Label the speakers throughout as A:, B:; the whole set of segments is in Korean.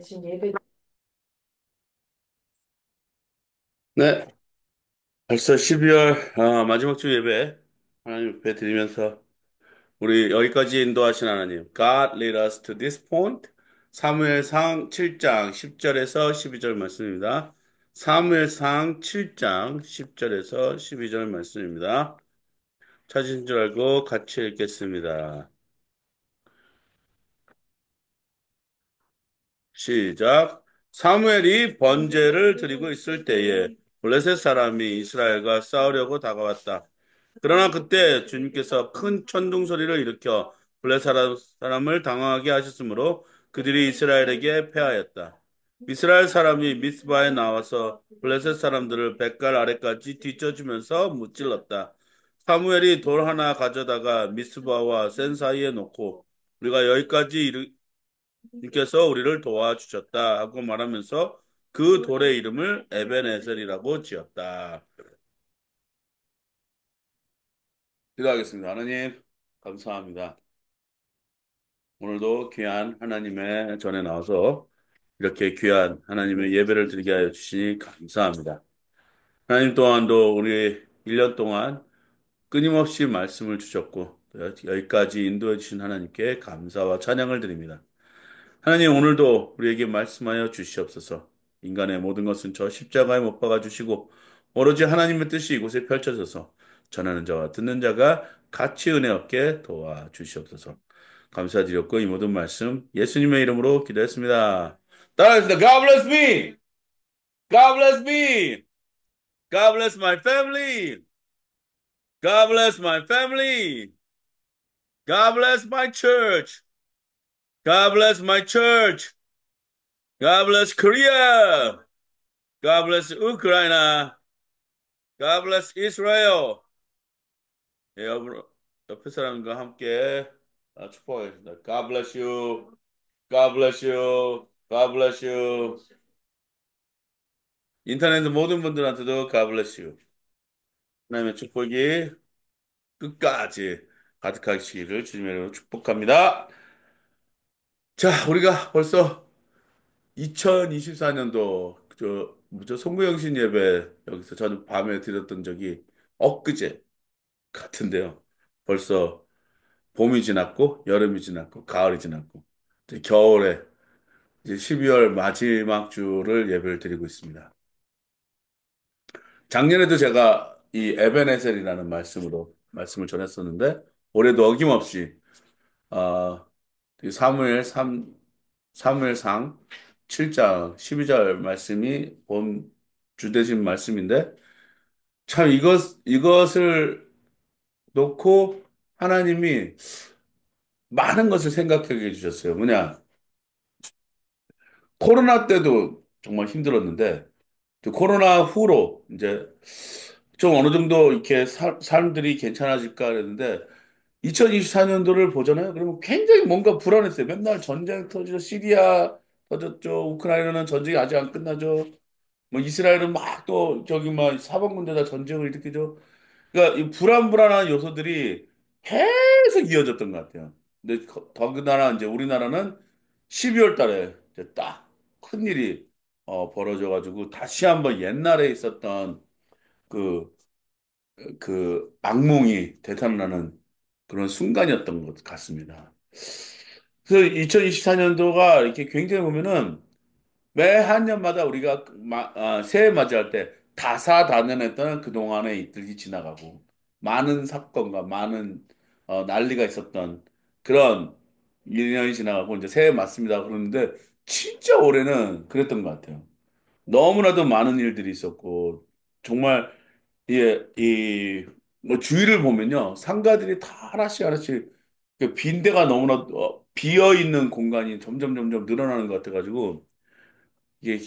A: 지금 예배.
B: 네, 벌써 12월 마지막 주 예배 하나님 뵙 드리면서 우리 여기까지 인도하신 하나님 God lead us to this point. 사무엘상 7장 10절에서 12절 말씀입니다. 사무엘상 7장 10절에서 12절 말씀입니다. 찾으신 줄 알고 같이 읽겠습니다. 시작. 사무엘이 번제를 드리고 있을 때에 블레셋 사람이 이스라엘과 싸우려고 다가왔다. 그러나 그때 주님께서 큰 천둥 소리를 일으켜 블레셋 사람을 당황하게 하셨으므로 그들이 이스라엘에게 패하였다. 이스라엘 사람이 미스바에 나와서 블레셋 사람들을 뱃갈 아래까지 뒤쳐주면서 무찔렀다. 사무엘이 돌 하나 가져다가 미스바와 센 사이에 놓고 우리가 여기까지 주께서 우리를 도와주셨다 하고 말하면서 그 돌의 이름을 에벤에셀이라고 지었다. 기도하겠습니다. 하나님, 감사합니다. 오늘도 귀한 하나님의 전에 나와서 이렇게 귀한 하나님의 예배를 드리게 하여 주시니 감사합니다. 하나님 또한도 우리 1년 동안 끊임없이 말씀을 주셨고 여기까지 인도해 주신 하나님께 감사와 찬양을 드립니다. 하나님 오늘도 우리에게 말씀하여 주시옵소서. 인간의 모든 것은 저 십자가에 못 박아 주시고 오로지 하나님의 뜻이 이곳에 펼쳐져서 전하는 자와 듣는 자가 같이 은혜 얻게 도와 주시옵소서. 감사드렸고 이 모든 말씀 예수님의 이름으로 기도했습니다. 따라하겠습니다. God bless me. God bless me. God bless my family. God bless my family. God bless my church. God bless my church. God bless Korea. God bless Ukraine. God bless Israel. 예, 옆에 사람과 함께 축복하겠습니다. God bless you. God bless you. God bless you. 인터넷 모든 분들한테도 God bless you. 하나님의 축복이 끝까지 가득하시기를 주님의 이름으로 축복합니다. 자, 우리가 벌써 2024년도 뭐죠? 송구영신 예배 여기서 저는 밤에 드렸던 적이 엊그제 같은데요. 벌써 봄이 지났고, 여름이 지났고, 가을이 지났고, 이제 겨울에 이제 12월 마지막 주를 예배를 드리고 있습니다. 작년에도 제가 이 에벤에셀이라는 말씀으로 말씀을 전했었는데, 올해도 어김없이, 이 사무엘상 7장 12절 말씀이 본 주되신 말씀인데, 참 이것을 놓고 하나님이 많은 것을 생각하게 해주셨어요. 뭐냐? 코로나 때도 정말 힘들었는데, 또 코로나 후로 이제 좀 어느 정도 이렇게 삶들이 괜찮아질까 그랬는데, 2024년도를 보잖아요. 그러면 굉장히 뭔가 불안했어요. 맨날 전쟁 터지죠. 시리아 터졌죠. 우크라이나는 전쟁이 아직 안 끝나죠. 뭐 이스라엘은 막 또 저기 막 사방군데다 전쟁을 일으키죠. 그러니까 이 불안불안한 요소들이 계속 이어졌던 것 같아요. 근데 더군다나 이제 우리나라는 12월 달에 이제 딱 큰일이 벌어져가지고 다시 한번 옛날에 있었던 그, 그 악몽이 되살아나는 그런 순간이었던 것 같습니다. 그래서 2024년도가 이렇게 굉장히 보면은 매 한 년마다 우리가 새해 맞이할 때 다사다난했던 그동안의 이들이 지나가고 많은 사건과 많은 난리가 있었던 그런 1년이 지나가고 이제 새해 맞습니다. 그러는데 진짜 올해는 그랬던 것 같아요. 너무나도 많은 일들이 있었고 정말 뭐 주위를 보면요 상가들이 다 하나씩 하나씩 그 빈대가 너무나 비어 있는 공간이 점점 늘어나는 것 같아가지고 이게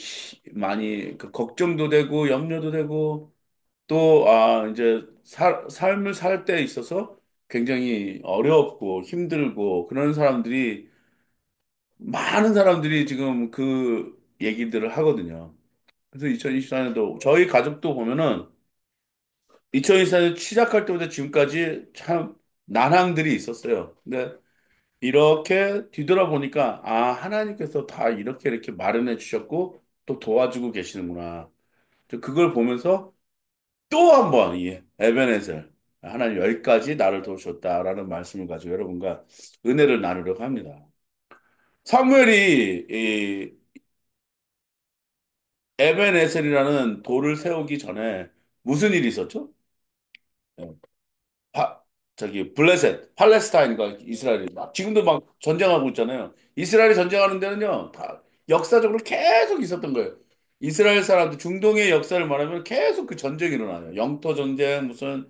B: 많이 그 걱정도 되고 염려도 되고 또 이제 삶을 살 때 있어서 굉장히 어렵고 힘들고 그런 사람들이 많은 사람들이 지금 그 얘기들을 하거든요. 그래서 2024년도 저희 가족도 보면은 2024년 시작할 때부터 지금까지 참 난항들이 있었어요. 근데 이렇게 뒤돌아보니까, 아, 하나님께서 다 이렇게 이렇게 마련해 주셨고, 또 도와주고 계시는구나. 그걸 보면서 또 한 번, 이 에베네셀, 하나님 여기까지 나를 도우셨다라는 말씀을 가지고 여러분과 은혜를 나누려고 합니다. 사무엘이 이 에베네셀이라는 돌을 세우기 전에 무슨 일이 있었죠? 예, 파, 블레셋, 팔레스타인과 이스라엘이 지금도 막 전쟁하고 있잖아요. 이스라엘이 전쟁하는 데는요, 다 역사적으로 계속 있었던 거예요. 이스라엘 사람들 중동의 역사를 말하면 계속 그 전쟁이 일어나요. 영토 전쟁, 무슨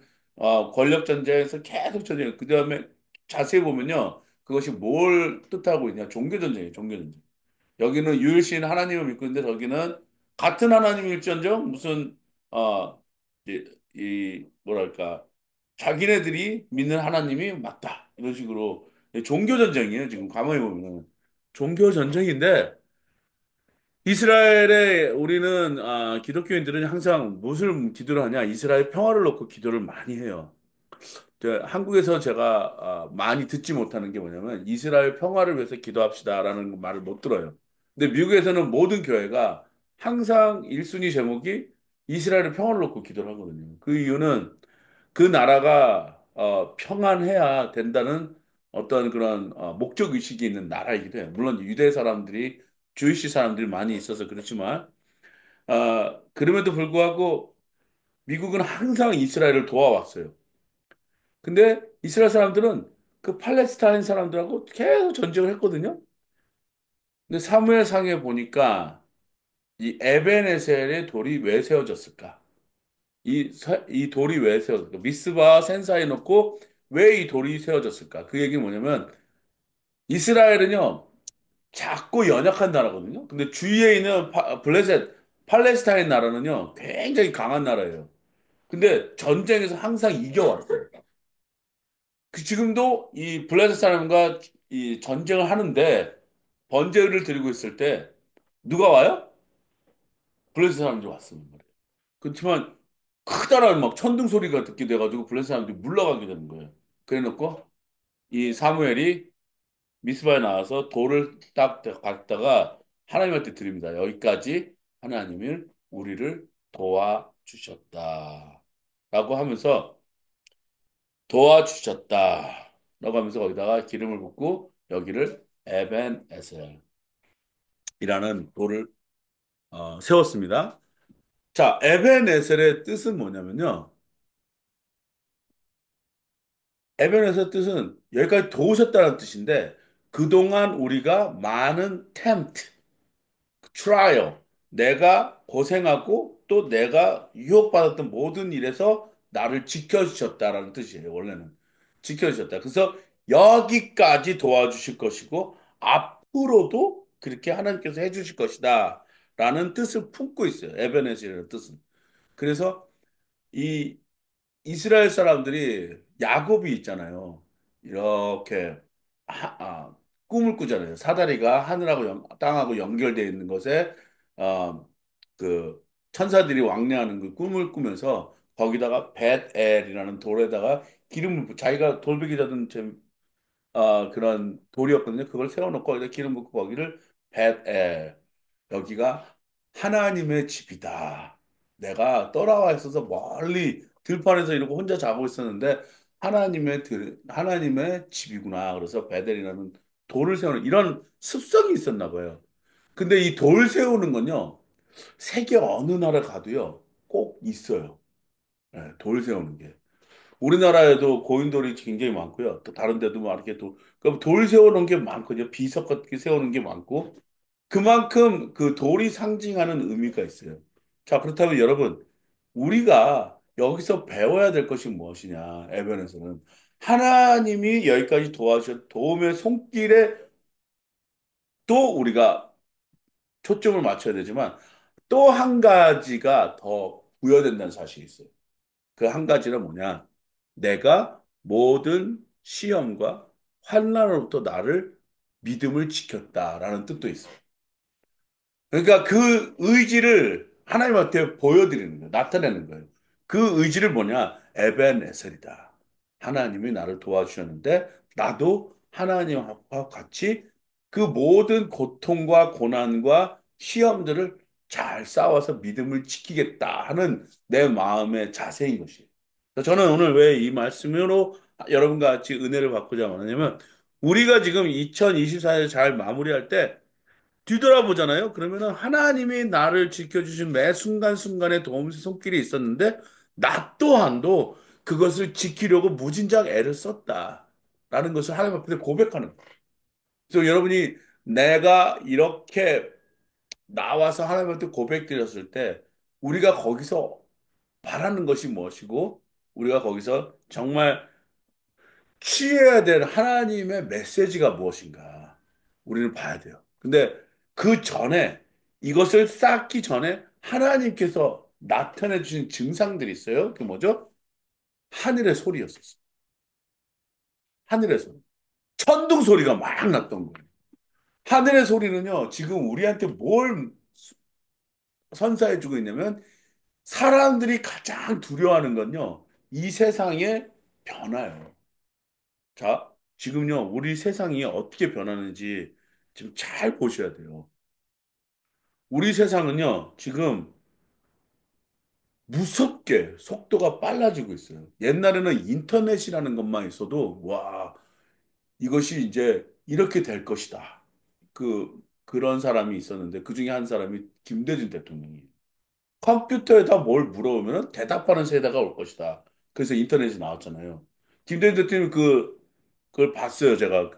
B: 권력 전쟁에서 계속 전쟁. 그 다음에 자세히 보면요, 그것이 뭘 뜻하고 있냐? 종교 전쟁이에요, 종교 전쟁. 여기는 유일신 하나님을 믿고 있는데 저기는 같은 하나님일지언정 무슨 어, 뭐랄까 자기네들이 믿는 하나님이 맞다 이런 식으로 종교 전쟁이에요. 지금 가만히 보면은 종교 전쟁인데 이스라엘에 우리는 기독교인들은 항상 무엇을 기도를 하냐? 이스라엘 평화를 놓고 기도를 많이 해요. 한국에서 제가 많이 듣지 못하는 게 뭐냐면 이스라엘 평화를 위해서 기도합시다라는 말을 못 들어요. 근데 미국에서는 모든 교회가 항상 1순위 제목이 이스라엘의 평화를 놓고 기도를 하거든요. 그 이유는 그 나라가 평안해야 된다는 어떤 그런 목적 의식이 있는 나라이기도 해요. 물론 유대 사람들이 주이시 사람들이 많이 있어서 그렇지만 그럼에도 불구하고 미국은 항상 이스라엘을 도와왔어요. 근데 이스라엘 사람들은 그 팔레스타인 사람들하고 계속 전쟁을 했거든요. 근데 사무엘상에 보니까 이 에벤에셀의 돌이 왜 세워졌을까? 이 돌이 왜 세워졌을까? 미스바 센사에 놓고 왜 이 돌이 세워졌을까? 그 얘기는 뭐냐면 이스라엘은요 작고 연약한 나라거든요. 근데 주위에 있는 블레셋 팔레스타인 나라는요 굉장히 강한 나라예요. 근데 전쟁에서 항상 이겨왔어요. 지금도 이 블레셋 사람과 이 전쟁을 하는데 번제를 드리고 있을 때 누가 와요? 블레셋 사람들이 왔습니다. 그렇지만 크다란 막 천둥 소리가 듣게 돼가지고 블레셋 사람들이 물러가게 되는 거예요. 그래놓고 이 사무엘이 미스바에 나와서 돌을 딱 갖다가 하나님한테 드립니다. 여기까지 하나님이 우리를 도와주셨다. 라고 하면서 도와주셨다. 라고 하면서 거기다가 기름을 붓고 여기를 에벤 에셀이라는 돌을 세웠습니다. 자, 에벤 에셀의 뜻은 뭐냐면요. 에벤 에셀 뜻은 여기까지 도우셨다는 뜻인데 그동안 우리가 많은 템pt, 트라이얼, 내가 고생하고 또 내가 유혹받았던 모든 일에서 나를 지켜주셨다라는 뜻이에요, 원래는. 지켜주셨다. 그래서 여기까지 도와주실 것이고, 앞으로도 그렇게 하나님께서 해주실 것이다. 라는 뜻을 품고 있어요. 에베네즈라는 뜻은. 그래서 이 이스라엘 사람들이 야곱이 있잖아요. 이렇게 꿈을 꾸잖아요. 사다리가 하늘하고 땅하고 연결되어 있는 것에 어, 그 천사들이 왕래하는 그 꿈을 꾸면서 거기다가 벳엘이라는 돌에다가 기름을 자기가 돌베개 잡은 그런 돌이었거든요. 그걸 세워놓고 거기다 기름 붓고 거기를 벳엘 여기가 하나님의 집이다. 내가 떠나와 있어서 멀리 들판에서 이러고 혼자 자고 있었는데 하나님의 집이구나. 그래서 베델이라는 돌을 세우는 이런 습성이 있었나 봐요. 근데 이 돌 세우는 건요. 세계 어느 나라 가도요. 꼭 있어요. 예, 돌 세우는 게. 우리나라에도 고인돌이 굉장히 많고요. 또 다른 데도 막 이렇게 그럼 돌 세워놓은 게 많거든요. 비석 같게 세우는 게 많고. 그만큼 그 돌이 상징하는 의미가 있어요. 자, 그렇다면 여러분, 우리가 여기서 배워야 될 것이 무엇이냐, 에베에서는 하나님이 여기까지 도와주셔, 도움의 손길에 또 우리가 초점을 맞춰야 되지만 또 한 가지가 더 부여된다는 사실이 있어요. 그 한 가지는 뭐냐? 내가 모든 시험과 환난으로부터 나를 믿음을 지켰다라는 뜻도 있어요. 그러니까 그 의지를 하나님한테 보여드리는 거예요. 나타내는 거예요. 그 의지를 뭐냐? 에벤에셀이다. 하나님이 나를 도와주셨는데 나도 하나님과 같이 그 모든 고통과 고난과 시험들을 잘 싸워서 믿음을 지키겠다 하는 내 마음의 자세인 것이에요. 그래서 저는 오늘 왜 이 말씀으로 여러분과 같이 은혜를 받고자 하냐면 우리가 지금 2024년 잘 마무리할 때 뒤돌아보잖아요. 그러면은 하나님이 나를 지켜주신 매 순간순간에 도움 손길이 있었는데 나 또한도 그것을 지키려고 무진장 애를 썼다. 라는 것을 하나님 앞에 고백하는 거예요. 그래서 여러분이 내가 이렇게 나와서 하나님한테 고백드렸을 때 우리가 거기서 바라는 것이 무엇이고 우리가 거기서 정말 취해야 될 하나님의 메시지가 무엇인가 우리는 봐야 돼요. 근데 그 전에 이것을 쌓기 전에 하나님께서 나타내 주신 증상들이 있어요. 그게 뭐죠? 하늘의 소리였었어요. 하늘의 소리. 천둥 소리가 막 났던 거예요. 하늘의 소리는요, 지금 우리한테 뭘 선사해 주고 있냐면 사람들이 가장 두려워하는 건요, 이 세상의 변화예요. 자, 지금요, 우리 세상이 어떻게 변하는지 지금 잘 보셔야 돼요. 우리 세상은요, 지금 무섭게 속도가 빨라지고 있어요. 옛날에는 인터넷이라는 것만 있어도, 와, 이것이 이제 이렇게 될 것이다. 그런 사람이 있었는데, 그 중에 한 사람이 김대중 대통령이에요. 컴퓨터에다 뭘 물어보면 대답하는 세대가 올 것이다. 그래서 인터넷이 나왔잖아요. 김대중 대통령 그걸 봤어요. 제가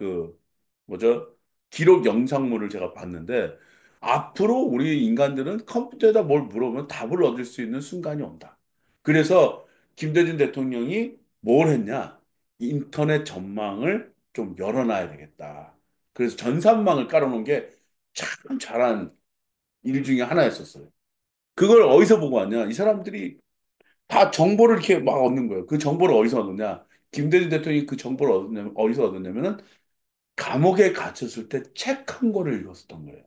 B: 뭐죠? 기록 영상물을 제가 봤는데, 앞으로 우리 인간들은 컴퓨터에다 뭘 물어보면 답을 얻을 수 있는 순간이 온다. 그래서 김대중 대통령이 뭘 했냐? 인터넷 전망을 좀 열어놔야 되겠다. 그래서 전산망을 깔아놓은 게 참 잘한 일 중에 하나였었어요. 그걸 어디서 보고 왔냐? 이 사람들이 다 정보를 이렇게 막 얻는 거예요. 그 정보를 어디서 얻느냐? 김대중 대통령이 그 정보를 어디서 얻었냐면은 감옥에 갇혔을 때 책 한 권을 읽었었던 거예요.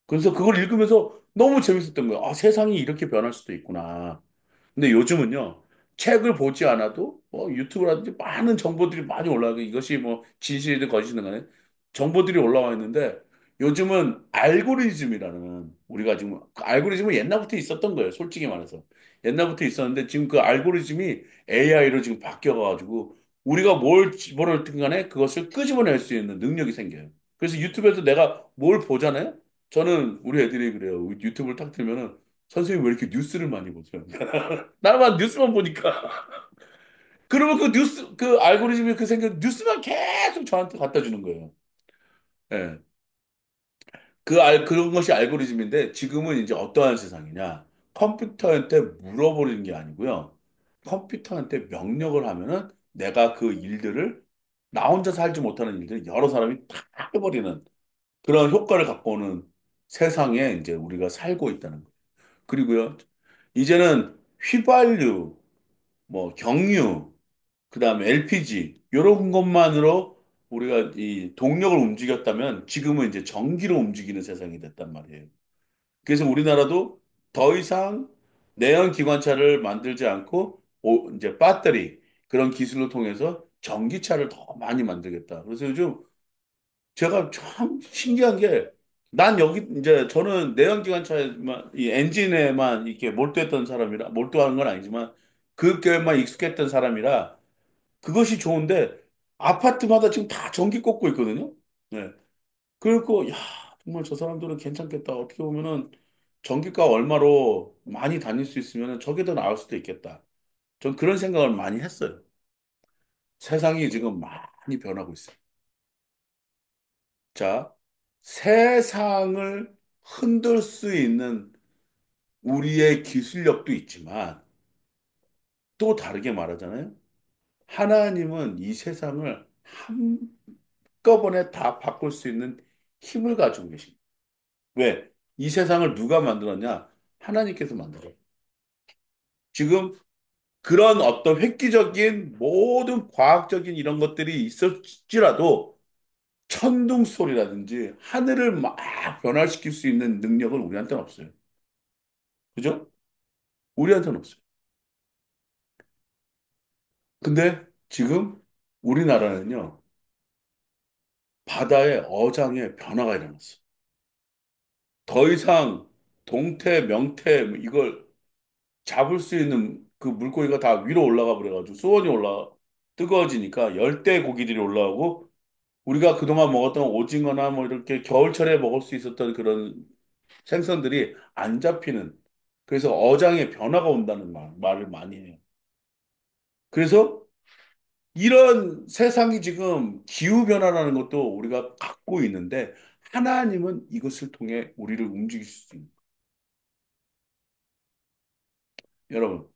B: 그래서 그걸 읽으면서 너무 재밌었던 거예요. 아, 세상이 이렇게 변할 수도 있구나. 근데 요즘은요, 책을 보지 않아도 뭐 유튜브라든지 많은 정보들이 많이 올라가고 이것이 뭐 진실이든 거짓이든 간에 정보들이 올라와 있는데 요즘은 알고리즘이라는 우리가 지금 그 알고리즘은 옛날부터 있었던 거예요. 솔직히 말해서. 옛날부터 있었는데 지금 그 알고리즘이 AI로 지금 바뀌어가지고 우리가 뭘 집어넣든 간에 그것을 끄집어낼 수 있는 능력이 생겨요. 그래서 유튜브에서 내가 뭘 보잖아요? 저는 우리 애들이 그래요. 유튜브를 탁 틀면은 선생님 왜 이렇게 뉴스를 많이 보세요? 나만 뉴스만 보니까. 그러면 그 뉴스, 그 알고리즘이 그 생겨, 뉴스만 계속 저한테 갖다 주는 거예요. 예. 그런 것이 알고리즘인데 지금은 이제 어떠한 세상이냐. 컴퓨터한테 물어버리는 게 아니고요. 컴퓨터한테 명령을 하면은 내가 그 일들을 나 혼자서 하지 못하는 일들을 여러 사람이 다 해버리는 그런 효과를 갖고 오는 세상에 이제 우리가 살고 있다는 거예요. 그리고요. 이제는 휘발유, 뭐 경유, 그다음에 LPG 이런 것만으로 우리가 이 동력을 움직였다면 지금은 이제 전기로 움직이는 세상이 됐단 말이에요. 그래서 우리나라도 더 이상 내연 기관차를 만들지 않고 이제 배터리 그런 기술을 통해서 전기차를 더 많이 만들겠다. 그래서 요즘 제가 참 신기한 게 난 여기 이제 저는 내연기관차에만 이 엔진에만 이렇게 몰두했던 사람이라 몰두하는 건 아니지만 그게만 익숙했던 사람이라 그것이 좋은데 아파트마다 지금 다 전기 꽂고 있거든요. 네. 그리고 야 정말 저 사람들은 괜찮겠다. 어떻게 보면은 전기가 얼마로 많이 다닐 수 있으면 저게 더 나을 수도 있겠다. 전 그런 생각을 많이 했어요. 세상이 지금 많이 변하고 있어요. 자, 세상을 흔들 수 있는 우리의 기술력도 있지만 또 다르게 말하잖아요. 하나님은 이 세상을 한꺼번에 다 바꿀 수 있는 힘을 가지고 계십니다. 왜? 이 세상을 누가 만들었냐? 하나님께서 만들어요. 지금 그런 어떤 획기적인 모든 과학적인 이런 것들이 있을지라도 천둥 소리라든지 하늘을 막 변화시킬 수 있는 능력은 우리한테는 없어요. 그죠? 우리한테는 없어요. 근데 지금 우리나라는요, 바다의 어장에 변화가 일어났어. 더 이상 동태, 명태 이걸 잡을 수 있는 그 물고기가 다 위로 올라가 버려가지고 수온이 뜨거워지니까 열대 고기들이 올라오고 우리가 그동안 먹었던 오징어나 뭐 이렇게 겨울철에 먹을 수 있었던 그런 생선들이 안 잡히는 그래서 어장에 변화가 온다는 말을 많이 해요. 그래서 이런 세상이 지금 기후변화라는 것도 우리가 갖고 있는데 하나님은 이것을 통해 우리를 움직일 수 있는 여러분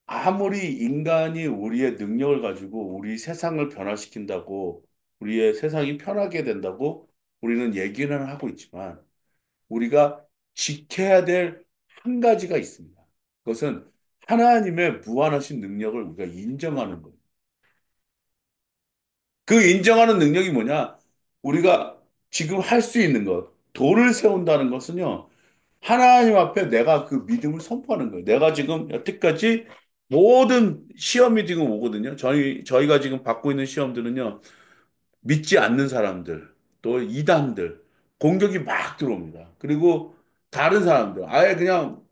B: 아무리 인간이 우리의 능력을 가지고 우리 세상을 변화시킨다고 우리의 세상이 편하게 된다고 우리는 얘기는 하고 있지만 우리가 지켜야 될 한 가지가 있습니다. 그것은 하나님의 무한하신 능력을 우리가 인정하는 거예요. 그 인정하는 능력이 뭐냐? 우리가 지금 할 수 있는 것, 돌을 세운다는 것은요, 하나님 앞에 내가 그 믿음을 선포하는 거예요. 내가 지금 여태까지 모든 시험이 지금 오거든요. 저희가 지금 받고 있는 시험들은요, 믿지 않는 사람들, 또 이단들, 공격이 막 들어옵니다. 그리고 다른 사람들, 아예 그냥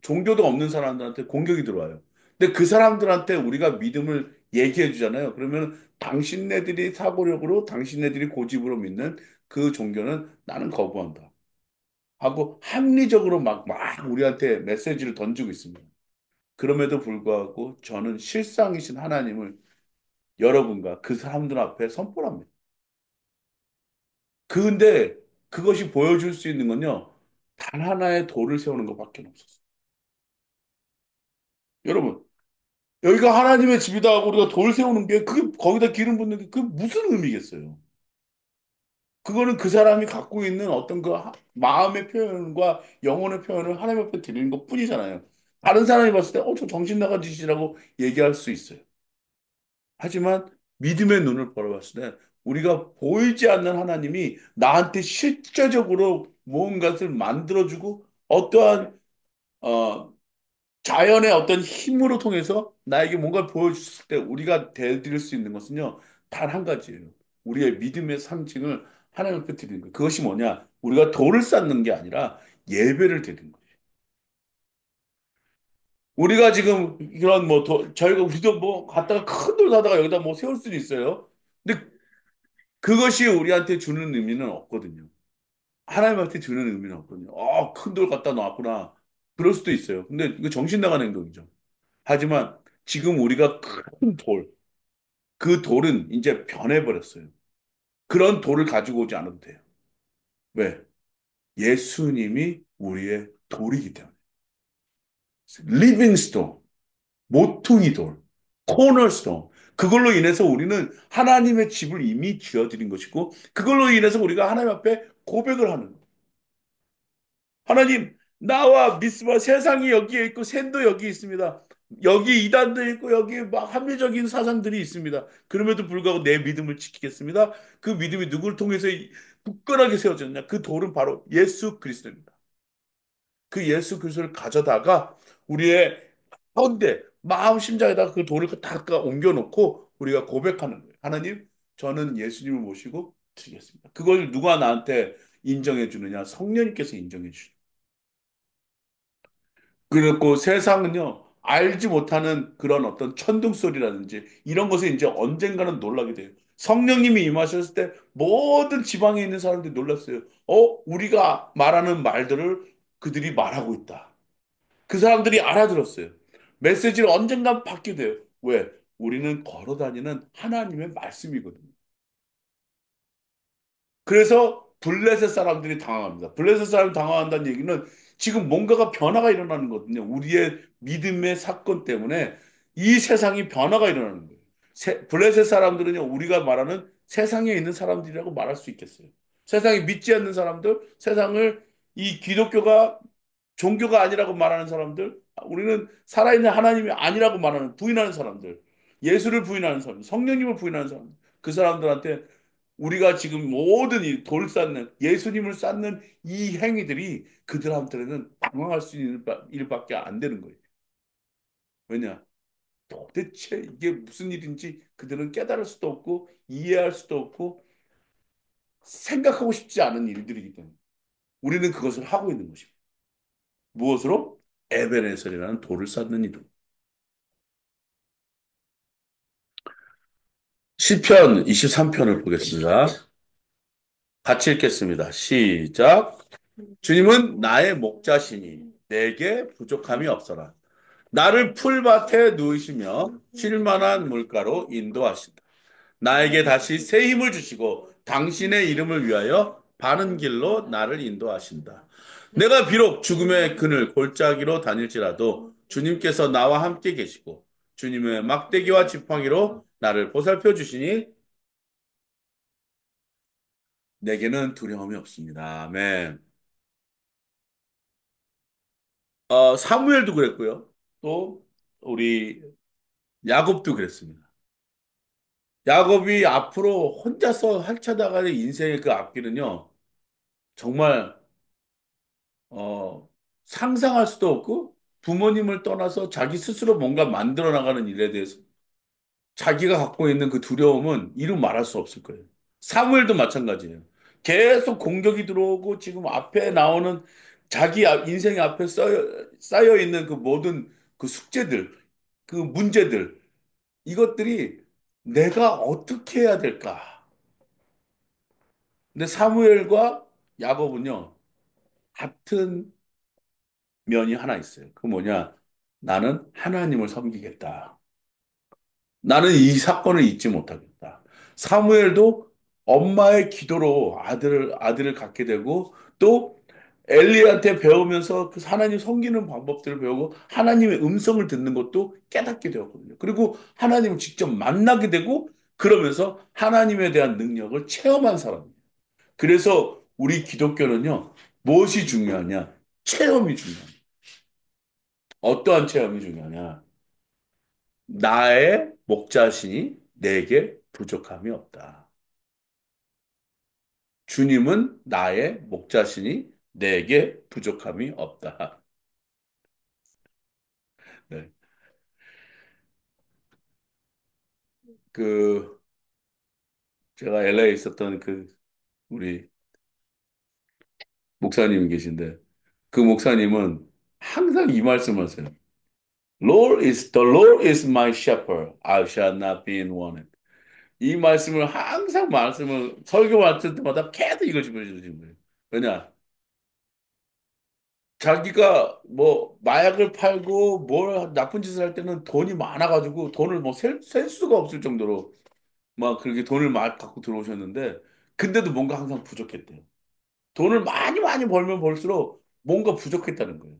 B: 종교도 없는 사람들한테 공격이 들어와요. 근데 그 사람들한테 우리가 믿음을 얘기해 주잖아요. 그러면 당신네들이 사고력으로, 당신네들이 고집으로 믿는 그 종교는 나는 거부한다. 하고 합리적으로 막 우리한테 메시지를 던지고 있습니다. 그럼에도 불구하고 저는 실상이신 하나님을 여러분과 그 사람들 앞에 선포합니다. 근데 그것이 보여줄 수 있는 건요, 단 하나의 돌을 세우는 것밖에 없었어요. 여러분, 여기가 하나님의 집이다 하고 우리가 돌 세우는 게 그게 거기다 기름 붓는 게 그게 무슨 의미겠어요? 그거는 그 사람이 갖고 있는 어떤 그 마음의 표현과 영혼의 표현을 하나님 앞에 드리는 것 뿐이잖아요. 다른 사람이 봤을 때, 저 정신 나간 짓이라고 얘기할 수 있어요. 하지만 믿음의 눈을 벌어봤을 때 우리가 보이지 않는 하나님이 나한테 실제적으로 무언가를 만들어주고 어떠한 어, 자연의 어떤 힘으로 통해서 나에게 뭔가를 보여줬을 때 우리가 대드릴 수 있는 것은요, 단 한 가지예요. 우리의 믿음의 상징을 하나님 앞에 드리는 거예요. 그것이 뭐냐? 우리가 돌을 쌓는 게 아니라 예배를 드리는 거예요. 우리가 지금 이런 뭐 저희가 우리도 뭐 갖다가 큰 돌 사다가 여기다 뭐 세울 수는 있어요. 근데 그것이 우리한테 주는 의미는 없거든요. 하나님한테 주는 의미는 없거든요. 큰 돌 갖다 놨구나. 그럴 수도 있어요. 근데 이거 정신 나간 행동이죠. 하지만 지금 우리가 큰 돌, 그 돌은 이제 변해버렸어요. 그런 돌을 가지고 오지 않아도 돼요. 왜? 예수님이 우리의 돌이기 때문에. 리빙스톤, 모퉁이 돌, 코너스톤. 그걸로 인해서 우리는 하나님의 집을 이미 지어드린 것이고, 그걸로 인해서 우리가 하나님 앞에 고백을 하는 거예요. 하나님, 나와 미스바 세상이 여기에 있고 샌도 여기 있습니다. 여기 이단도 있고 여기 막 합리적인 사상들이 있습니다. 그럼에도 불구하고 내 믿음을 지키겠습니다. 그 믿음이 누구를 통해서 굳건하게 세워졌냐? 그 돌은 바로 예수 그리스도입니다. 그 예수 그리스도를 가져다가 우리의 가운데 마음 심장에다가 그 돌을 다 옮겨놓고 우리가 고백하는 거예요. 하나님, 저는 예수님을 모시고 드리겠습니다. 그걸 누가 나한테 인정해 주느냐? 성령님께서 인정해 주시죠. 그리고 세상은요, 알지 못하는 그런 어떤 천둥 소리라든지 이런 것에 이제 언젠가는 놀라게 돼요. 성령님이 임하셨을 때 모든 지방에 있는 사람들이 놀랐어요. 우리가 말하는 말들을 그들이 말하고 있다. 그 사람들이 알아들었어요. 메시지를 언젠가 받게 돼요. 왜? 우리는 걸어 다니는 하나님의 말씀이거든요. 그래서 블레셋 사람들이 당황합니다. 블레셋 사람이 당황한다는 얘기는 지금 뭔가가 변화가 일어나는 거거든요. 우리의 믿음의 사건 때문에 이 세상이 변화가 일어나는 거예요. 블레셋 사람들은요, 우리가 말하는 세상에 있는 사람들이라고 말할 수 있겠어요. 세상에 믿지 않는 사람들, 세상을 이 기독교가 종교가 아니라고 말하는 사람들, 우리는 살아있는 하나님이 아니라고 말하는, 부인하는 사람들, 예수를 부인하는 사람들, 성령님을 부인하는 사람들, 그 사람들한테 우리가 지금 모든 돌 쌓는, 예수님을 쌓는 이 행위들이 그들한테는 당황할 수 있는 일밖에 안 되는 거예요. 왜냐? 도대체 이게 무슨 일인지 그들은 깨달을 수도 없고 이해할 수도 없고 생각하고 싶지 않은 일들이기 때문에 우리는 그것을 하고 있는 것입니다. 무엇으로? 에베네셀이라는 돌을 쌓는 이로. 시편 23편을 보겠습니다. 같이 읽겠습니다. 시작. 주님은 나의 목자시니 내게 부족함이 없어라. 나를 풀밭에 누이시며 쉴 만한 물가로 인도하신다. 나에게 다시 새 힘을 주시고 당신의 이름을 위하여 바른 길로 나를 인도하신다. 내가 비록 죽음의 그늘 골짜기로 다닐지라도 주님께서 나와 함께 계시고 주님의 막대기와 지팡이로 나를 보살펴 주시니 내게는 두려움이 없습니다. 아멘. 사무엘도 그랬고요. 또 우리 야곱도 그랬습니다. 야곱이 앞으로 혼자서 핥혀나가는 인생의 그 앞길은요, 정말 어, 상상할 수도 없고 부모님을 떠나서 자기 스스로 뭔가 만들어 나가는 일에 대해서 자기가 갖고 있는 그 두려움은 이루 말할 수 없을 거예요. 사무엘도 마찬가지예요. 계속 공격이 들어오고 지금 앞에 나오는 자기 인생 앞에 쌓여 있는 그 모든 그 숙제들, 그 문제들, 이것들이 내가 어떻게 해야 될까? 근데 사무엘과 야곱은요, 같은 면이 하나 있어요. 그 뭐냐? 나는 하나님을 섬기겠다. 나는 이 사건을 잊지 못하겠다. 사무엘도 엄마의 기도로 아들을 갖게 되고 또 엘리한테 배우면서 그 하나님 섬기는 방법들을 배우고 하나님의 음성을 듣는 것도 깨닫게 되었거든요. 그리고 하나님을 직접 만나게 되고 그러면서 하나님에 대한 능력을 체험한 사람이에요. 그래서 우리 기독교는요, 무엇이 중요하냐? 체험이 중요해요. 어떠한 체험이 중요하냐? 나의 목자신이 내게 부족함이 없다. 주님은 나의 목자신이 내게 부족함이 없다. 네. 그, 제가 LA에 있었던 그, 우리 목사님이 계신데, 그 목사님은 항상 이 말씀 하세요. The Lord is my shepherd. I shall not be in want. 이 말씀을 항상 말씀을 설교 맡을 때마다 계속 이걸 집어주시는 거예요. 왜냐? 자기가 뭐 마약을 팔고 뭘 나쁜 짓을 할 때는 돈이 많아가지고 돈을 뭐 셀 수가 없을 정도로 막 그렇게 돈을 막 갖고 들어오셨는데 근데도 뭔가 항상 부족했대요. 돈을 많이 많이 벌면 벌수록 뭔가 부족했다는 거예요.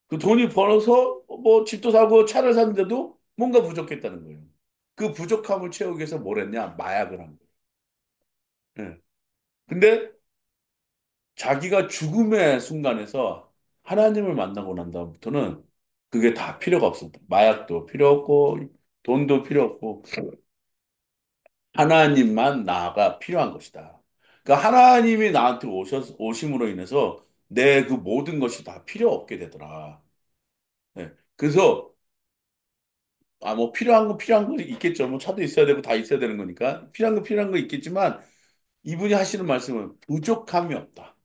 B: 그 돈이 벌어서 뭐 집도 사고 차를 샀는데도 뭔가 부족했다는 거예요. 그 부족함을 채우기 위해서 뭘 했냐? 마약을 한 거예요. 예. 근데 자기가 죽음의 순간에서 하나님을 만나고 난 다음부터는 그게 다 필요가 없었다. 마약도 필요 없고, 돈도 필요 없고, 하나님만 나가 필요한 것이다. 그러니까 하나님이 나한테 오심으로 인해서 내 그 모든 것이 다 필요 없게 되더라. 네. 그래서, 뭐 필요한 거 있겠죠. 뭐 차도 있어야 되고 다 있어야 되는 거니까. 필요한 거 있겠지만, 이분이 하시는 말씀은 부족함이 없다.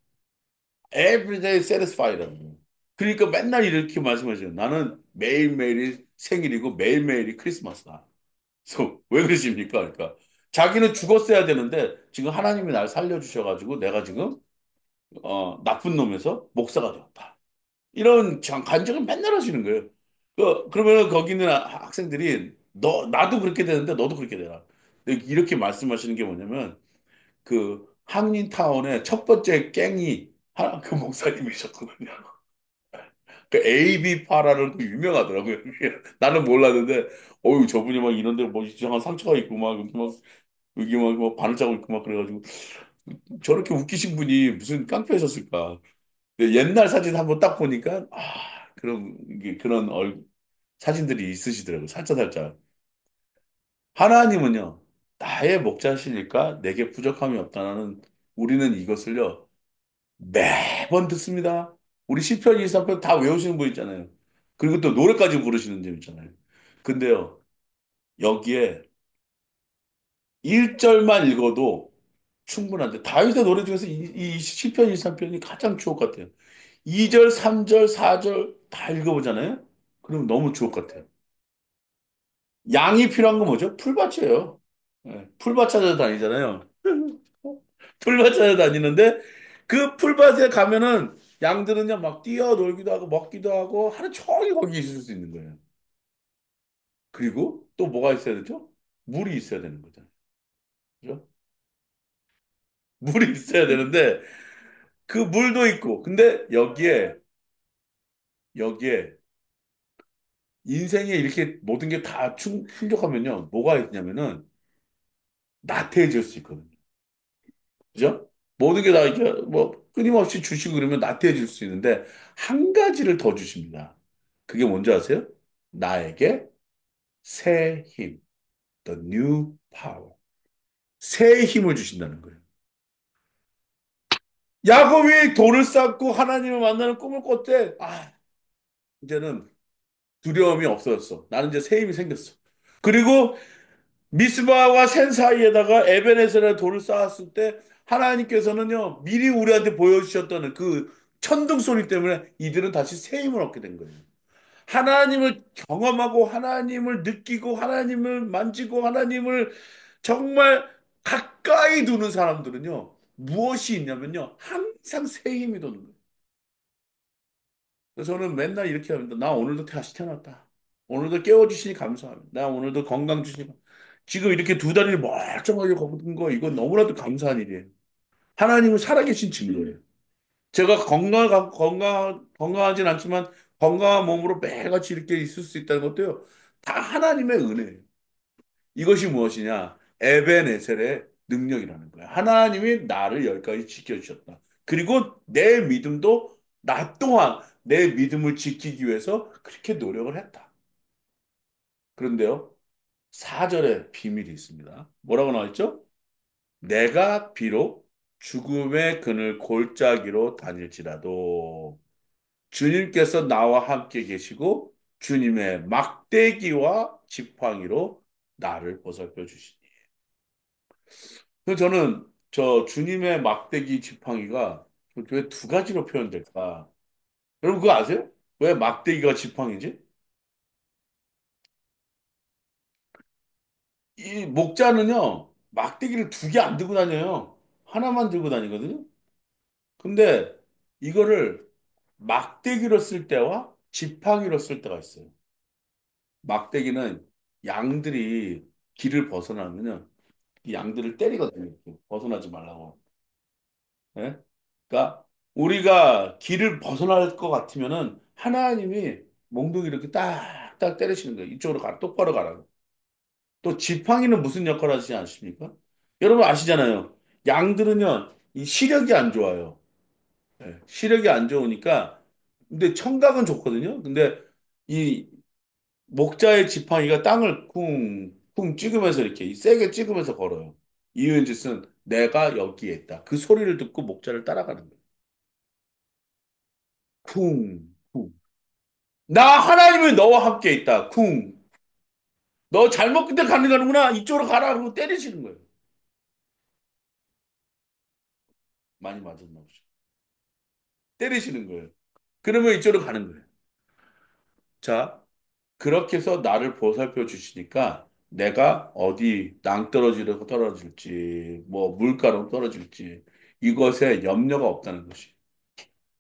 B: Every day satisfied. 그러니까 맨날 이렇게 말씀하셔요. 나는 매일매일이 생일이고 매일매일이 크리스마스다. 그래서 왜 그러십니까? 그러니까 자기는 죽었어야 되는데 지금 하나님이 날 살려주셔가지고 내가 지금 나쁜 놈에서 목사가 되었다. 이런 간증을 맨날 하시는 거예요. 그러면 거기 있는 학생들이 나도 그렇게 되는데 너도 그렇게 되라. 이렇게 말씀하시는 게 뭐냐면 그 한인타운의 첫 번째 갱이 그 목사님이셨거든요. 그 AB 파라로 유명하더라고요. 나는 몰랐는데, 어유 저분이 막 이런데 뭐 이상한 상처가 있고 막 이렇게 막 여기 막 바늘자국 있고 막 그래가지고 저렇게 웃기신 분이 무슨 깡패셨을까? 근데 옛날 사진 한번 딱 보니까 그런 그런 사진들이 있으시더라고요. 살짝 살짝. 하나님은요 나의 목자시니까 내게 부족함이 없다는 우리는 이것을요 매번 듣습니다. 우리 시편 23편 다 외우시는 분 있잖아요. 그리고 또 노래까지 부르시는 분 있잖아요. 근데요, 여기에 1절만 읽어도 충분한데, 다윗의 노래 중에서 이 시편 2, 3편이 가장 주옥 같아요. 2절, 3절, 4절 다 읽어보잖아요? 그럼 너무 주옥 같아요. 양이 필요한 건 뭐죠? 풀밭이에요. 예, 풀밭 찾아 다니잖아요. 풀밭 찾아 다니는데 그 풀밭에 가면은 양들은요 막 뛰어놀기도 하고 먹기도 하고 하루 종일 거기 있을 수 있는 거예요. 그리고 또 뭐가 있어야 되죠? 물이 있어야 되는 거죠. 그죠? 물이 있어야 되는데 그 물도 있고 근데 여기에 인생에 이렇게 모든 게 다 충족하면요 뭐가 있냐면은 나태해질 수 있거든요. 그죠? 모든 게 다 이렇게 뭐 끊임없이 주시고 그러면 나태해질 수 있는데 한 가지를 더 주십니다. 그게 뭔지 아세요? 나에게 새 힘, the new power. 새 힘을 주신다는 거예요. 야곱이 돌을 쌓고 하나님을 만나는 꿈을 꿨대. 아, 이제는 두려움이 없어졌어. 나는 이제 새 힘이 생겼어. 그리고 미스바와 센 사이에다가 에벤에서의 돌을 쌓았을 때 하나님께서는요 미리 우리한테 보여주셨던 그 천둥 소리 때문에 이들은 다시 새 힘을 얻게 된 거예요. 하나님을 경험하고 하나님을 느끼고 하나님을 만지고 하나님을 정말 가까이 두는 사람들은요 무엇이 있냐면요 항상 새 힘이 도는 거예요. 그래서 저는 맨날 이렇게 합니다. 나 오늘도 다시 태어났다. 오늘도 깨워주시니 감사합니다. 나 오늘도 건강 주시니 지금 이렇게 두 다리를 멀쩡하게 걷는 거 이건 너무나도 감사한 일이에요. 하나님은 살아계신 증거예요. 제가 건강하진 않지만 건강한 몸으로 매일같이 이렇게 있을 수 있다는 것도요. 다 하나님의 은혜예요. 이것이 무엇이냐? 에벤에셀의 능력이라는 거예요. 하나님이 나를 여기까지 지켜주셨다. 그리고 내 믿음도 나 또한 내 믿음을 지키기 위해서 그렇게 노력을 했다. 그런데요, 4절에 비밀이 있습니다. 뭐라고 나와 있죠? 내가 비록 죽음의 그늘 골짜기로 다닐지라도 주님께서 나와 함께 계시고 주님의 막대기와 지팡이로 나를 보살펴 주시니. 그래서 저는 저 주님의 막대기 지팡이가 왜 두 가지로 표현될까? 여러분 그거 아세요? 왜 막대기가 지팡이지? 이 목자는요, 막대기를 두 개 안 들고 다녀요. 하나만 들고 다니거든요. 근데 이거를 막대기로 쓸 때와 지팡이로 쓸 때가 있어요. 막대기는 양들이 길을 벗어나면은 이 양들을 때리거든요. 이렇게 벗어나지 말라고. 예? 그러니까 우리가 길을 벗어날 것 같으면은 하나님이 몽둥이 이렇게 딱딱 때리시는 거예요. 이쪽으로 가라, 똑바로 가라고. 또 지팡이는 무슨 역할을 하시지 않습니까? 여러분 아시잖아요. 양들은요, 이 시력이 안 좋아요. 예, 시력이 안 좋으니까, 근데 청각은 좋거든요. 근데 이 목자의 지팡이가 땅을 쿵쿵 찍으면서 이렇게 세게 찍으면서 걸어요. 이은짓은 내가 여기에 있다. 그 소리를 듣고 목자를 따라가는 거예요. 쿵, 쿵. 나 하나님이 너와 함께 있다. 쿵. 너 잘못 그때 가는구나. 이쪽으로 가라. 그러고 때리시는 거예요. 많이 맞았나 보죠. 때리시는 거예요. 그러면 이쪽으로 가는 거예요. 자, 그렇게 해서 나를 보살펴 주시니까 내가 어디 낭떠러지로 떨어질지, 뭐 물가로 떨어질지 이것에 염려가 없다는 것이.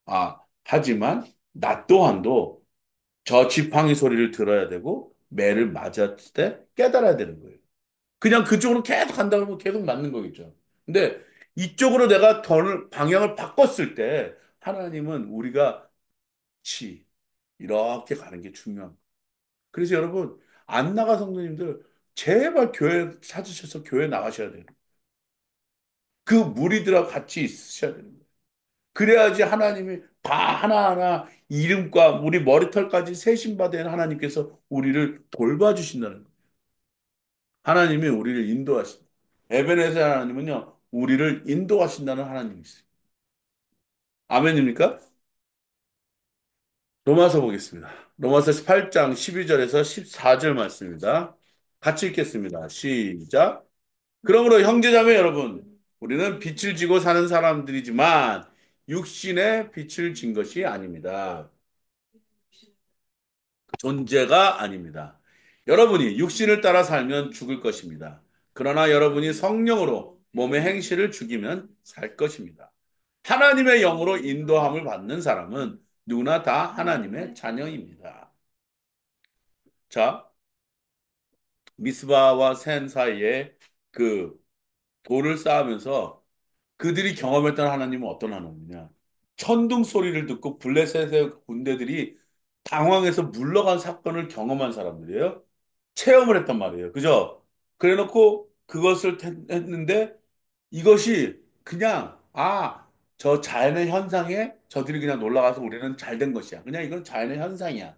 B: 아, 하지만 나 또한도 저 지팡이 소리를 들어야 되고 매를 맞았을 때 깨달아야 되는 거예요. 그냥 그쪽으로 계속 간다 그러면 계속 맞는 거겠죠. 근데 이쪽으로 내가 방향을 바꿨을 때 하나님은 우리가 치 이렇게 가는 게 중요한 거예요. 그래서 여러분 안 나가 성도님들 제발 교회 찾으셔서 교회 나가셔야 돼요. 그 무리들하고 같이 있으셔야 되는 거예요. 그래야지 하나님이 다 하나하나 이름과 우리 머리털까지 세심받은 하나님께서 우리를 돌봐주신다는 거예요. 하나님이 우리를 인도하신다. 에베네zer 하나님은요, 우리를 인도하신다는 하나님이세요. 아멘입니까? 로마서 보겠습니다. 로마서 8장 12절에서 14절 말씀입니다. 같이 읽겠습니다. 시작. 그러므로 형제자매 여러분, 우리는 빛을 지고 사는 사람들이지만 육신의 빛을 진 것이 아닙니다. 존재가 아닙니다. 여러분이 육신을 따라 살면 죽을 것입니다. 그러나 여러분이 성령으로 몸의 행실을 죽이면 살 것입니다. 하나님의 영으로 인도함을 받는 사람은 누구나 다 하나님의 자녀입니다. 자, 미스바와 센 사이에 그 돌을 쌓으면서 그들이 경험했던 하나님은 어떤 하나님이냐? 천둥 소리를 듣고 블레셋의 군대들이 당황해서 물러간 사건을 경험한 사람들이에요. 체험을 했단 말이에요. 그죠? 그래 놓고 그것을 했는데 이것이 그냥, 저 자연의 현상에 저들이 그냥 놀러가서 우리는 잘 된 것이야. 그냥 이건 자연의 현상이야.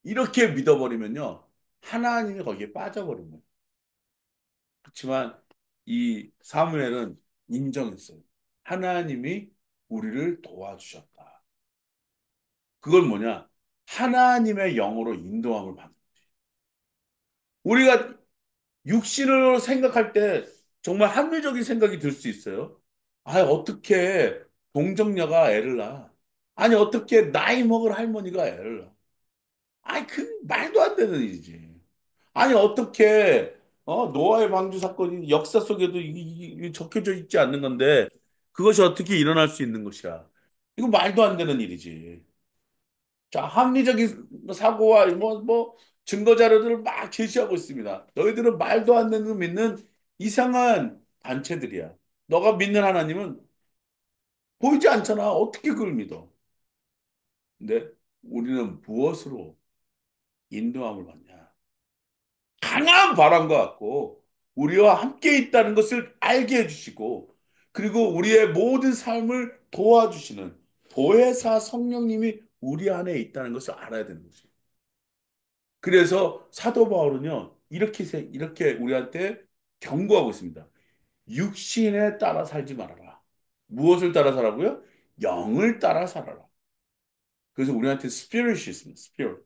B: 이렇게 믿어버리면요. 하나님이 거기에 빠져버린 거예요. 그렇지만 이 사무엘은 인정했어요. 하나님이 우리를 도와주셨다. 그걸 뭐냐? 하나님의 영으로 인도함을 받는. 우리가 육신으로 생각할 때 정말 합리적인 생각이 들 수 있어요. 어떻게 동정녀가 애를 낳아? 아니, 어떻게 나이 먹을 할머니가 애를 낳아? 그 말도 안 되는 일이지. 아니, 어떻게, 노아의 방주 사건이 역사 속에도 적혀져 있지 않는 건데, 그것이 어떻게 일어날 수 있는 것이야. 이거 말도 안 되는 일이지. 자, 합리적인 사고와 증거 자료들을 막 제시하고 있습니다. 너희들은 말도 안 되는 거 믿는 이상한 단체들이야. 너가 믿는 하나님은 보이지 않잖아. 어떻게 그걸 믿어? 근데 우리는 무엇으로 인도함을 받냐? 강한 바람과 같고 우리와 함께 있다는 것을 알게 해주시고 그리고 우리의 모든 삶을 도와주시는 보혜사 성령님이 우리 안에 있다는 것을 알아야 되는 거지. 그래서 사도 바울은요, 이렇게 우리한테 경고하고 있습니다. 육신에 따라 살지 말아라. 무엇을 따라 살라고요? 영을 따라 살아라. 그래서 우리한테 스피릿이 있습니다. 스피릿.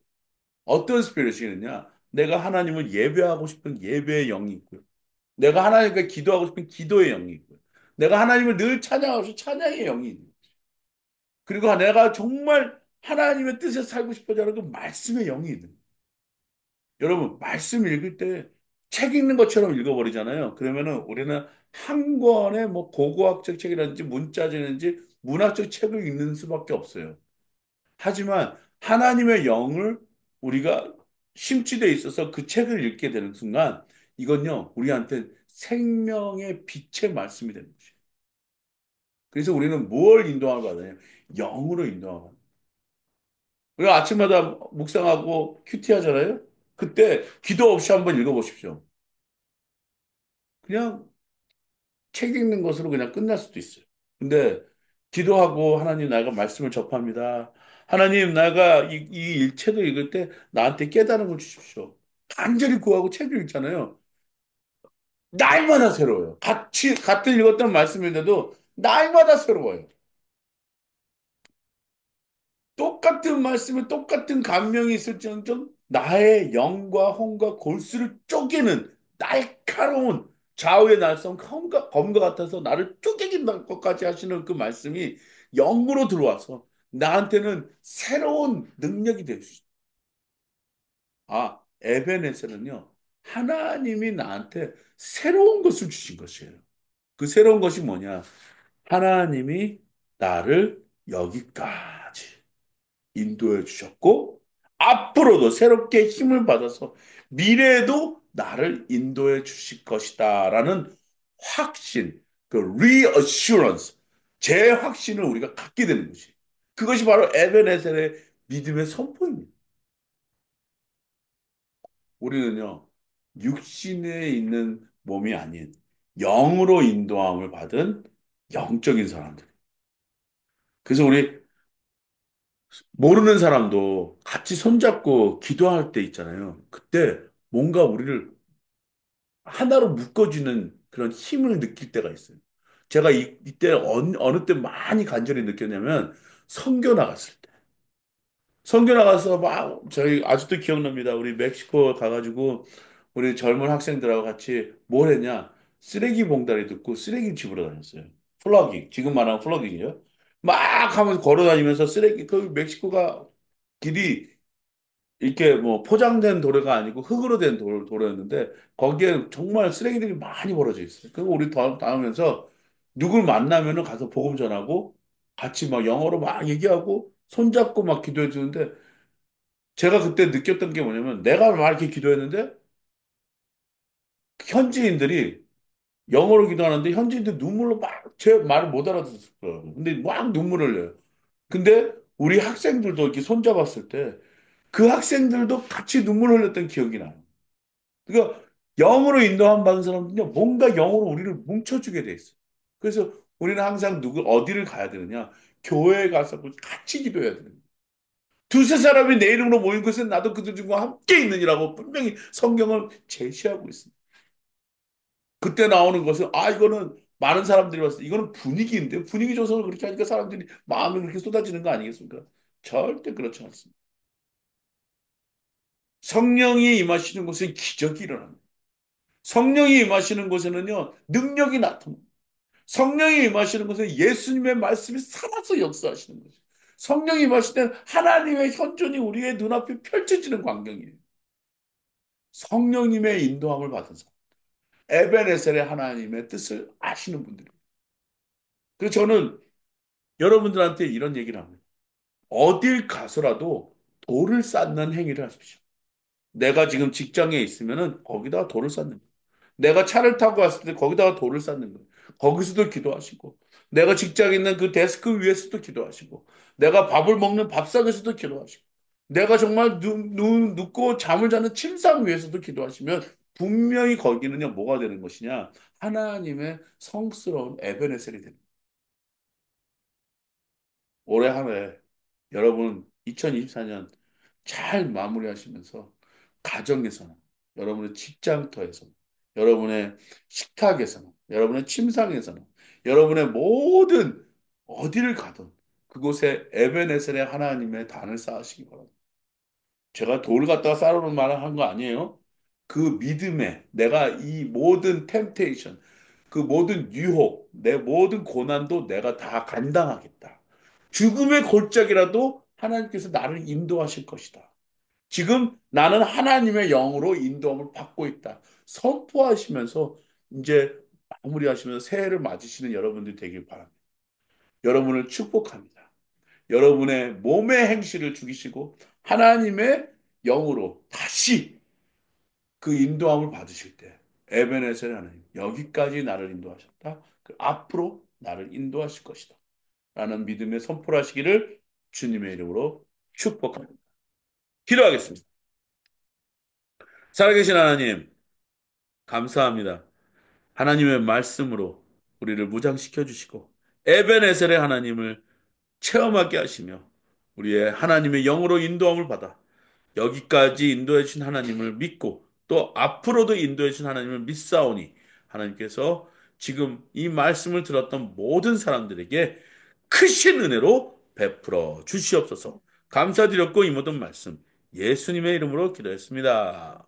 B: 어떤 스피릿이 있느냐? 내가 하나님을 예배하고 싶은 예배의 영이 있고요. 내가 하나님께 기도하고 싶은 기도의 영이 있고요. 내가 하나님을 늘 찬양하고 싶은 찬양의 영이 있는 거죠. 그리고 내가 정말 하나님의 뜻에 살고 싶어져 하는 그 말씀의 영이 있는 거예요. 여러분, 말씀 읽을 때 책 읽는 것처럼 읽어버리잖아요. 그러면은 우리는 한 권의 뭐 고고학적 책이라든지 문자적인지 문학적 책을 읽는 수밖에 없어요. 하지만 하나님의 영을 우리가 심취돼 있어서 그 책을 읽게 되는 순간 이건요, 우리한테 생명의 빛의 말씀이 되는 것이에요. 그래서 우리는 뭘 인도함을 받아요? 영으로 인도함을 받아요. 우리가 아침마다 묵상하고 큐티 하잖아요? 그때 기도 없이 한번 읽어보십시오. 그냥 책 읽는 것으로 그냥 끝날 수도 있어요. 근데 기도하고 하나님 나가 말씀을 접합니다. 하나님 나가 이 일체도 읽을 때 나한테 깨달음을 주십시오. 간절히 구하고 책을 읽잖아요. 날마다 새로워요. 같은 읽었던 말씀인데도 날마다 새로워요. 똑같은 말씀에 똑같은 감명이 있을지언정 나의 영과 혼과 골수를 쪼개는 날카로운 좌우의 날성 검과 같아서 나를 쪼개긴 것까지 하시는 그 말씀이 영으로 들어와서 나한테는 새로운 능력이 되주시 에베네셀은요. 하나님이 나한테 새로운 것을 주신 것이에요. 그 새로운 것이 뭐냐? 하나님이 나를 여기까지 인도해 주셨고, 앞으로도 새롭게 힘을 받아서 미래에도 나를 인도해 주실 것이다라는 확신, 그 reassurance, 제 확신을 우리가 갖게 되는 것이. 그것이 바로 에베네셀의 믿음의 선포입니다. 우리는요, 육신에 있는 몸이 아닌 영으로 인도함을 받은 영적인 사람들. 그래서 우리 모르는 사람도 같이 손잡고 기도할 때 있잖아요. 그때 뭔가 우리를 하나로 묶어주는 그런 힘을 느낄 때가 있어요. 제가 이때 어느 때 많이 간절히 느꼈냐면 성교 나갔을 때. 선교 나가서 막 저희 아직도 기억납니다. 우리 멕시코 가가지고 우리 젊은 학생들하고 같이 뭘 했냐? 쓰레기 봉다리 듣고 쓰레기 집으러 다녔어요. 플러깅. 지금 말하는 플러깅이요. 막 하면서 걸어 다니면서 쓰레기 그 멕시코가 길이 이렇게 뭐 포장된 도로가 아니고 흙으로 된 도로였는데 거기에 정말 쓰레기들이 많이 벌어져 있어요. 그리고 우리 다니면서 누굴 만나면은 가서 복음 전하고 같이 막 영어로 막 얘기하고 손잡고 막 기도해 주는데 제가 그때 느꼈던 게 뭐냐면 내가 막 이렇게 기도했는데 현지인들이 영어로 기도하는데 현지인들 눈물로 막 제 말을 못 알아듣을 거예요. 근데 막 눈물을 흘려요. 근데 우리 학생들도 이렇게 손잡았을 때 그 학생들도 같이 눈물 흘렸던 기억이 나요. 그러니까 영으로 인도함 받은 사람은요, 뭔가 영으로 우리를 뭉쳐주게 돼 있어요. 그래서 우리는 항상 어디를 가야 되느냐? 교회에 가서 같이 기도해야 되는 거예요. 두세 사람이 내 이름으로 모인 것은 나도 그들 중과 함께 있느니라고 분명히 성경을 제시하고 있습니다. 그때 나오는 것은, 이거는 많은 사람들이 봤을 때, 이거는 분위기인데, 분위기 조성을 그렇게 하니까 사람들이 마음을 그렇게 쏟아지는 거 아니겠습니까? 절대 그렇지 않습니다. 성령이 임하시는 곳에 기적이 일어납니다. 성령이 임하시는 곳에는요, 능력이 나타납니다. 성령이 임하시는 곳에 예수님의 말씀이 살아서 역사하시는 거죠. 성령이 임하실 때는 하나님의 현존이 우리의 눈앞에 펼쳐지는 광경이에요. 성령님의 인도함을 받은 사람. 에베네셀의 하나님의 뜻을 아시는 분들이. 그래서 저는 여러분들한테 이런 얘기를 합니다. 어딜 가서라도 돌을 쌓는 행위를 하십시오. 내가 지금 직장에 있으면은 거기다가 돌을 쌓는 거예요. 내가 차를 타고 왔을 때 거기다가 돌을 쌓는 거예요. 거기서도 기도하시고, 내가 직장에 있는 그 데스크 위에서도 기도하시고, 내가 밥을 먹는 밥상에서도 기도하시고, 내가 정말 눕고 잠을 자는 침상 위에서도 기도하시면 분명히 거기는요, 뭐가 되는 것이냐? 하나님의 성스러운 에베네셀이 됩니다. 올해 한 해 여러분 2024년 잘 마무리하시면서 가정에서는 여러분의 직장터에서는 여러분의 식탁에서는 여러분의 침상에서는 여러분의 모든 어디를 가든 그곳에 에베네셀의 하나님의 단을 쌓으시기 바랍니다. 제가 돌을 갖다가 쌓으라는 말을 한 거 아니에요. 그 믿음에 내가 이 모든 템테이션, 그 모든 유혹, 내 모든 고난도 내가 다 감당하겠다. 죽음의 골짜기라도 하나님께서 나를 인도하실 것이다. 지금 나는 하나님의 영으로 인도함을 받고 있다. 선포하시면서 이제 마무리하시면서 새해를 맞으시는 여러분들이 되길 바랍니다. 여러분을 축복합니다. 여러분의 몸의 행실을 죽이시고 하나님의 영으로 다시 그 인도함을 받으실 때 에베네셀 하나님 여기까지 나를 인도하셨다. 그 앞으로 나를 인도하실 것이다. 라는 믿음의 선포를 하시기를 주님의 이름으로 축복합니다. 기도하겠습니다. 살아계신 하나님 감사합니다. 하나님의 말씀으로 우리를 무장시켜 주시고 에베네셀의 하나님을 체험하게 하시며 우리의 하나님의 영으로 인도함을 받아 여기까지 인도해 주신 하나님을 믿고 또 앞으로도 인도해 주신 하나님을 믿사오니 하나님께서 지금 이 말씀을 들었던 모든 사람들에게 크신 은혜로 베풀어 주시옵소서. 감사드렸고 이 모든 말씀 예수님의 이름으로 기도했습니다.